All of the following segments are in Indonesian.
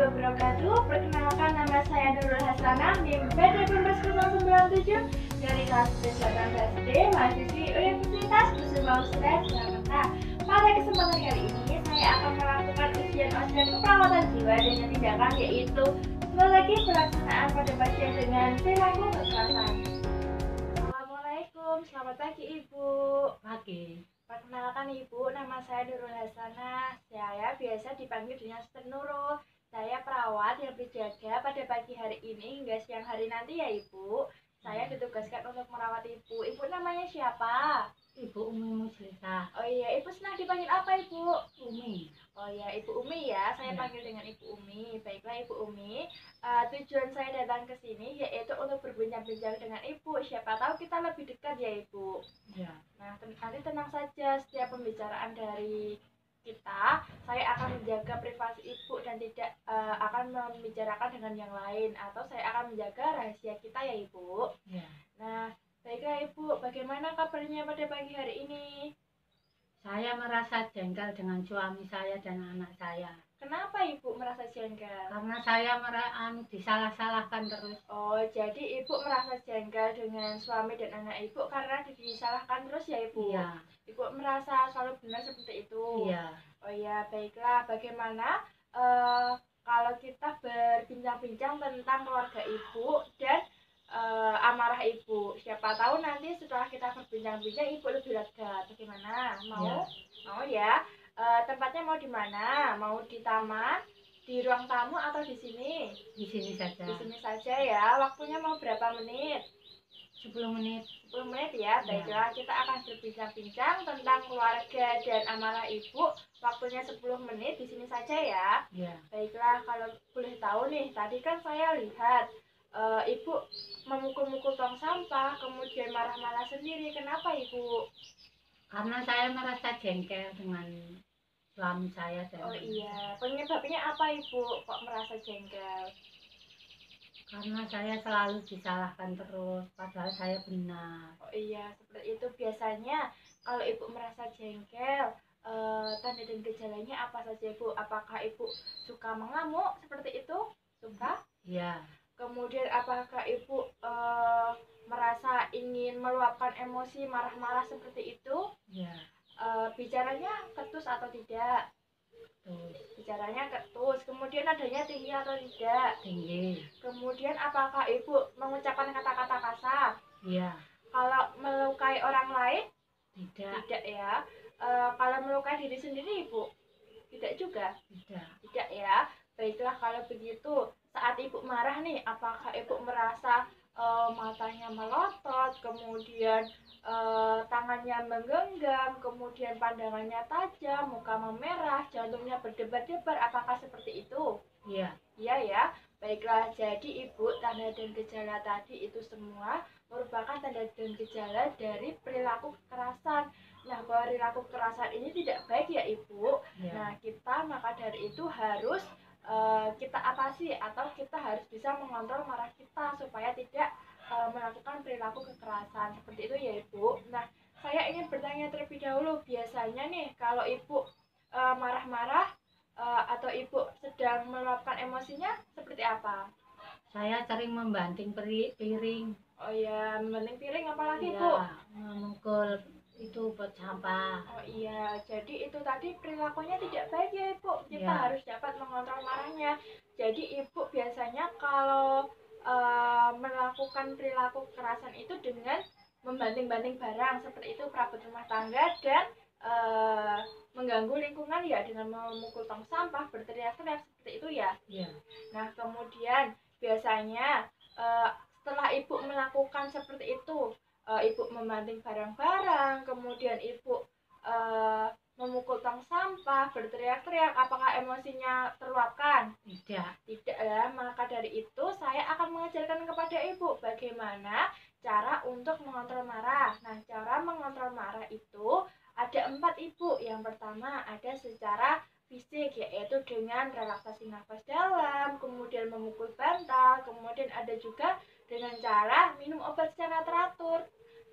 wabarakatuh. Perkenalkan, nama saya Nurul Hasanah, NIM B18097 dari kelas B18D, mahasiswi Universitas Kusuma Usres, Jakarta. Pada kesempatan kali ini, saya akan melakukan ujian OSDEN keperawatan jiwa dengan tindakan yaitu metodologi pelaksanaan pada pasien dengan perilaku kekerasan. Assalamualaikum, selamat pagi Ibu. Pagi. Perkenalkan Ibu, nama saya Nurul Hasanah. Saya biasa dipanggil dengan Suster Nurul. Saya perawat yang berjaga pada pagi hari ini hingga siang hari nanti ya Ibu. Saya ditugaskan untuk merawat Ibu. Ibu namanya siapa? Ibu Umi Musliha. Oh iya, Ibu senang dipanggil apa Ibu? Umi. Oh ya, Ibu Umi ya. Saya Ya. panggil dengan Ibu Umi. Baiklah Ibu Umi. Tujuan saya datang ke sini yaitu untuk berbincang-bincang dengan Ibu. Siapa tahu kita lebih dekat ya Ibu. Ya. Nah, nanti tenang saja, setiap pembicaraan dari kita, saya akan menjaga privasi Ibu dan tidak akan membicarakan dengan yang lain, atau saya akan menjaga rahasia kita ya Ibu. Ya. Nah, baiklah Ibu, bagaimana kabarnya pada pagi hari ini? Saya merasa jengkel dengan suami saya dan anak saya. Kenapa Ibu merasa jengkel? Karena saya disalah-salahkan terus. Oh, jadi Ibu merasa jengkel dengan suami dan anak Ibu karena disalahkan terus ya Ibu? Iya. Ibu merasa selalu benar seperti itu? Iya. Oh ya, baiklah. Bagaimana kalau kita berbincang-bincang tentang keluarga Ibu dan amarah Ibu? Siapa tahu nanti setelah kita berbincang-bincang Ibu lebih lega. Bagaimana? Mau? Ya. Mau ya? Tempatnya mau di mana? Mau di taman, di ruang tamu, atau di sini? Di sini saja. Di sini saja ya. Waktunya mau berapa menit? 10 menit. 10 menit ya. Baiklah, kita akan berbincang-bincang tentang keluarga dan amarah Ibu. Waktunya 10 menit di sini saja ya. Ya. Baiklah, kalau boleh tahu nih, tadi kan saya lihat Ibu memukul-mukul tong sampah, kemudian marah-marah sendiri. Kenapa Ibu? Karena saya merasa jengkel dengan suami saya dan Oh iya, penyebabnya apa Ibu kok merasa jengkel? karena saya selalu disalahkan terus, padahal saya benar. Oh iya, seperti itu. Biasanya kalau Ibu merasa jengkel, tanda dan gejalanya apa saja Ibu? Apakah Ibu suka mengamuk seperti itu? Suka? Iya. Kemudian apakah Ibu merasa ingin meluapkan emosi, marah-marah seperti itu? Iya. Bicaranya ketus atau tidak? Terus Bicaranya ketus. Kemudian nadanya tinggi atau tidak? tinggi. Kemudian apakah Ibu mengucapkan kata-kata kasar? Iya. Kalau melukai orang lain? Tidak. Tidak ya. Kalau melukai diri sendiri Ibu? Tidak juga? Tidak. Tidak ya. Baiklah, kalau begitu saat Ibu marah nih, apakah Ibu merasa matanya melotot, kemudian tangannya menggenggam, kemudian pandangannya tajam, muka memerah, jantungnya berdebar-debar? Apakah seperti itu? Iya. Iya ya. Baiklah, jadi Ibu, tanda dan gejala tadi itu semua merupakan tanda dan gejala dari perilaku kekerasan. Nah, perilaku kekerasan ini tidak baik ya Ibu. Ya. Nah, kita maka dari itu harus kita atasi, atau kita harus bisa mengontrol marah kita supaya tidak melakukan perilaku kekerasan seperti itu ya Ibu. Nah, saya ingin bertanya terlebih dahulu, biasanya nih kalau Ibu marah-marah atau Ibu sedang meluapkan emosinya seperti apa? Saya sering membanting piring. Oh ya, membanting piring apalagi Iya, Bu? memukul itu buat sampah. Oh iya, jadi itu tadi perilakunya tidak baik ya Ibu. Kita Ya. harus dapat mengontrol marahnya. Jadi Ibu biasanya kalau melakukan perilaku kekerasan itu dengan membanting-banting barang seperti itu, perabot rumah tangga, dan mengganggu lingkungan ya dengan memukul tong sampah, berteriak-teriak seperti itu ya. Iya. Nah, kemudian biasanya setelah Ibu melakukan seperti itu, Ibu membanting barang-barang, kemudian Ibu memukul tong sampah, berteriak-teriak, apakah emosinya terluapkan? Tidak. Tidak ya. Maka dari itu saya akan mengajarkan kepada Ibu bagaimana cara untuk mengontrol marah. Nah, cara mengontrol marah itu ada 4 Ibu. Yang pertama ada secara fisik, yaitu dengan relaksasi nafas dalam, kemudian memukul bantal, kemudian ada juga dengan cara minum obat secara teratur.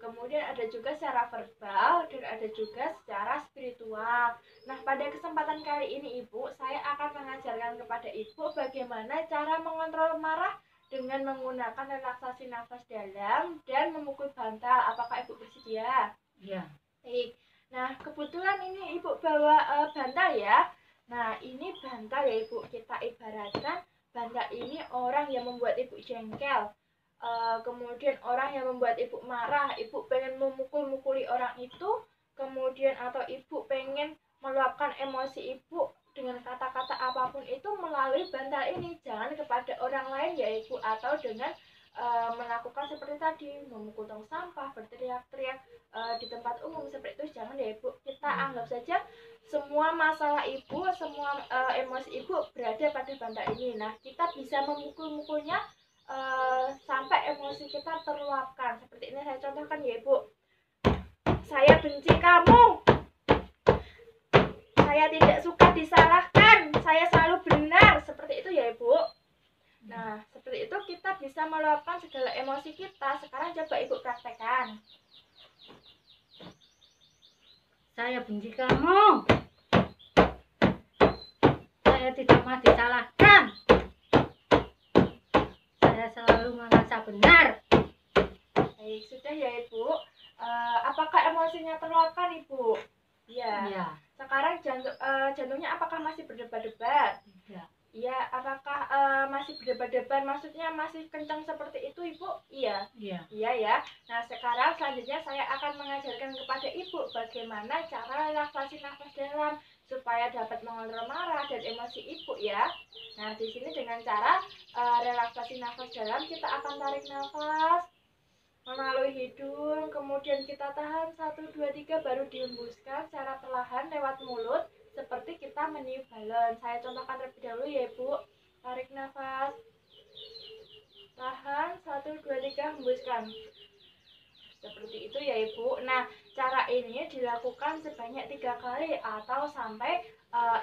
kemudian ada juga secara verbal, dan ada juga secara spiritual. Nah, pada kesempatan kali ini Ibu, saya akan mengajarkan kepada Ibu bagaimana cara mengontrol marah dengan menggunakan relaksasi nafas dalam dan memukul bantal. Apakah Ibu bersedia? Iya. Baik. Nah, kebetulan ini Ibu bawa bantal ya. Nah, ini bantal ya Ibu, kita ibaratkan bantal ini orang yang membuat Ibu jengkel. Kemudian orang yang membuat Ibu marah, Ibu pengen memukul-mukuli orang itu, kemudian atau Ibu pengen meluapkan emosi Ibu dengan kata-kata apapun itu melalui bantal ini. Jangan kepada orang lain ya Ibu, atau dengan melakukan seperti tadi, memukul tong sampah, berteriak-teriak di tempat umum seperti itu. Jangan ya Ibu, kita anggap saja semua masalah Ibu, semua emosi Ibu berada pada bantal ini. Nah, kita bisa memukul-mukulnya sampai emosi kita terluapkan. Seperti ini saya contohkan ya Ibu. Saya benci kamu, saya tidak suka disalahkan, saya selalu benar. Seperti itu ya Ibu. Nah, seperti itu kita bisa meluapkan segala emosi kita. Sekarang coba Ibu praktekkan. Saya benci kamu, saya tidak mau disalahkan, saya selalu merasa benar. Baik, sudah ya Ibu. Apakah emosinya terluapkan Ibu? Iya. Sekarang jantungnya apakah masih berdebar-debar? Iya. Iya. Apakah masih berdebar-debar? Maksudnya masih kencang seperti itu Ibu? Iya. Iya. Iya ya. Nah, sekarang selanjutnya saya akan mengajarkan kepada Ibu bagaimana cara relaksasi nafas dalam supaya dapat mengontrol marah dan emosi Ibu ya. Nah, di sini dengan cara relaksasi nafas dalam, kita akan tarik nafas melalui hidung, kemudian kita tahan 1, 2, 3, baru dihembuskan secara perlahan lewat mulut seperti kita meniup balon. Saya contohkan terlebih dahulu ya Ibu. Tarik nafas, tahan 1, 2, 3, hembuskan. Seperti itu ya Ibu. Nah, cara ini dilakukan sebanyak 3 kali atau sampai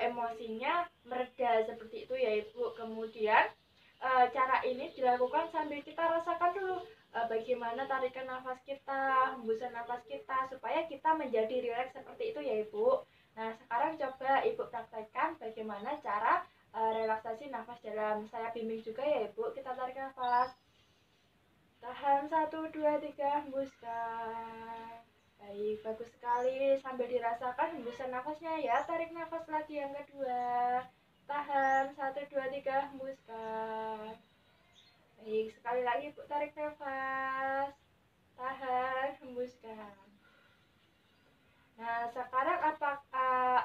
emosinya mereda, seperti itu ya Ibu. Kemudian cara ini dilakukan sambil kita rasakan dulu bagaimana tarikan nafas kita, hembusan nafas kita, supaya kita menjadi rileks seperti itu ya Ibu. Nah, sekarang coba Ibu praktekkan bagaimana cara relaksasi nafas dalam. Saya bimbing juga ya Ibu. Kita tarik nafas, tahan 1, 2, 3, hembuskan. Baik, bagus sekali. Sambil dirasakan hembusan nafasnya ya. Tarik nafas lagi yang kedua, tahan 1, 2, 3, hembuskan. Baik, sekali lagi Ibu tarik nafas, tahan, hembuskan. Nah, sekarang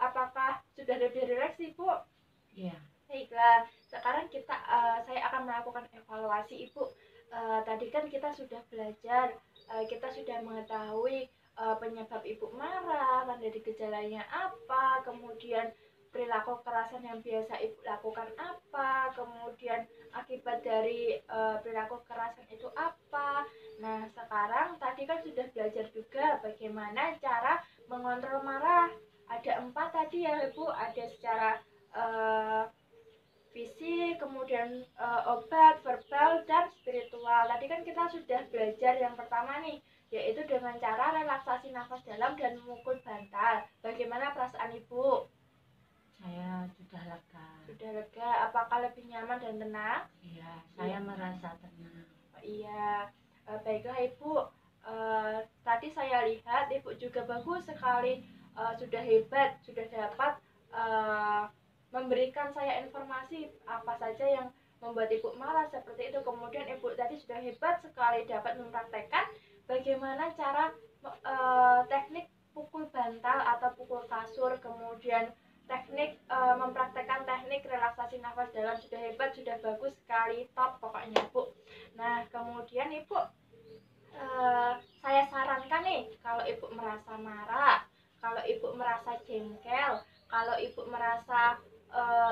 apakah sudah lebih rileks Ibu? Iya. Baiklah, sekarang saya akan melakukan evaluasi Ibu. Tadi kan kita sudah belajar, kita sudah mengetahui penyebab Ibu marah, tanda gejalanya apa, kemudian perilaku kekerasan yang biasa Ibu lakukan apa, kemudian akibat dari perilaku kekerasan itu apa. Nah, sekarang tadi kan sudah belajar juga bagaimana cara mengontrol marah. Ada 4 tadi ya Ibu, ada secara fisik, kemudian obat, verbal, dan spiritual. Tadi kan kita sudah belajar yang pertama nih, yaitu dengan cara relaksasi nafas dalam dan memukul bantal. Bagaimana perasaan Ibu? Saya sudah lega. Sudah lega. Apakah lebih nyaman dan tenang? Iya, saya merasa tenang. Oh, iya. Baiklah Ibu. Tadi saya lihat Ibu juga bagus sekali, sudah hebat, sudah dapat memberikan saya informasi apa saja yang membuat Ibu marah seperti itu. Kemudian Ibu tadi sudah hebat sekali dapat mempraktekkan bagaimana cara teknik pukul bantal atau pukul kasur, kemudian teknik mempraktekkan teknik relaksasi nafas dalam. Sudah hebat, sudah bagus sekali, top pokoknya Bu. Nah, kemudian Ibu, saya sarankan nih, kalau Ibu merasa marah, kalau Ibu merasa jengkel, kalau Ibu merasa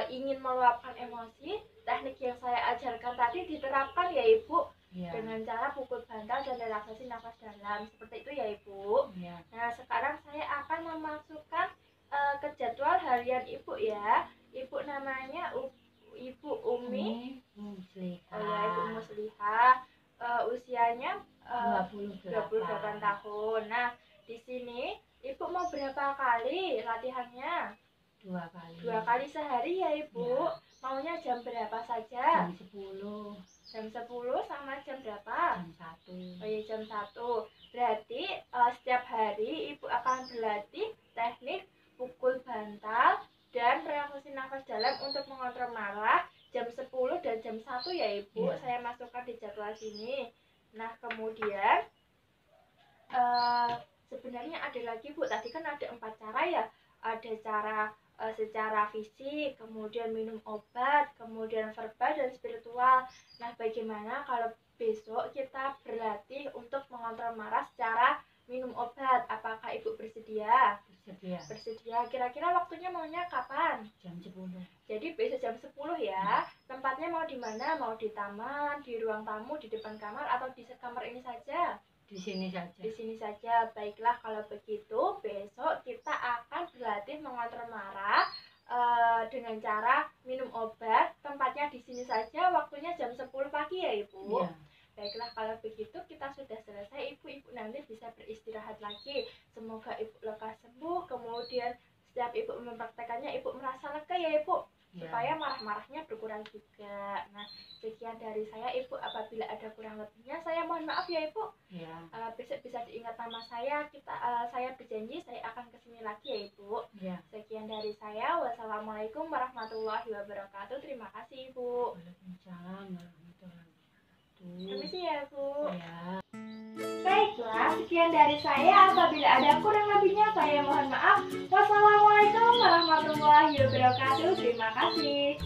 ingin meluapkan emosi, teknik yang saya ajarkan tadi diterapkan ya Ibu. Ya. Dengan cara pukul bantal dan relaksasi nafas dalam, seperti itu ya Ibu. Ya. Nah, sekarang saya akan memasukkan ke jadwal harian Ibu ya. Ibu namanya Ibu Umi Muslihah. Oh ya, Ibu Muslihah. Usianya 28 tahun. mau berapa kali latihannya? 2 kali. 2 kali sehari ya Ibu? Ya. Maunya jam berapa saja? Jam 10. Jam 10 sama jam berapa? Jam 1. Oh iya, jam 1. Berarti setiap hari Ibu akan berlatih teknik pukul bantal dan relaksasi nafas dalam untuk mengontrol marah jam 10 dan jam 1 ya Ibu. Ya. Saya masukkan di jadwal sini. Nah, kemudian sebenarnya ada lagi Bu, tadi kan ada 4 cara ya. Ada cara secara fisik, kemudian minum obat, kemudian verbal dan spiritual. Nah, bagaimana kalau besok kita berlatih untuk mengontrol marah secara minum obat? Apakah Ibu bersedia? Bersedia. Bersedia. Kira-kira waktunya maunya kapan? Jam 10. Jadi besok jam 10 ya. Tempatnya mau di mana? Mau di taman, di ruang tamu, di depan kamar, atau di kamar ini saja? Di sini saja. Di sini saja. Baiklah, kalau begitu besok kita akan berlatih mengontrol marah dengan cara minum obat. Tempatnya di sini saja, waktunya jam 10 pagi ya Ibu. Ya. Baiklah, kalau begitu kita sudah selesai. Ibu nanti bisa beristirahat lagi. Semoga Ibu lekas sembuh. Kemudian setiap Ibu mempraktekannya, Ibu merasa lega ya Ibu. Ya. Supaya marah-marahnya berkurang juga. Nah, sekian dari saya Ibu. Apabila ada kurang lebihnya, saya mohon maaf ya Ibu. Ya. Besok bisa diingat nama saya. Saya berjanji saya akan kesini lagi ya Ibu. Ya. Sekian dari saya. Wassalamualaikum warahmatullahi wabarakatuh. Terima kasih Ibu. Waalaikumsalam warahmatullahi wabarakatuh. Permisi ya Bu. Ya. Baiklah, sekian dari saya. Apabila ada kurang lebihnya, saya mohon maaf. Wassalamualaikum warahmatullahi wabarakatuh. Terima kasih.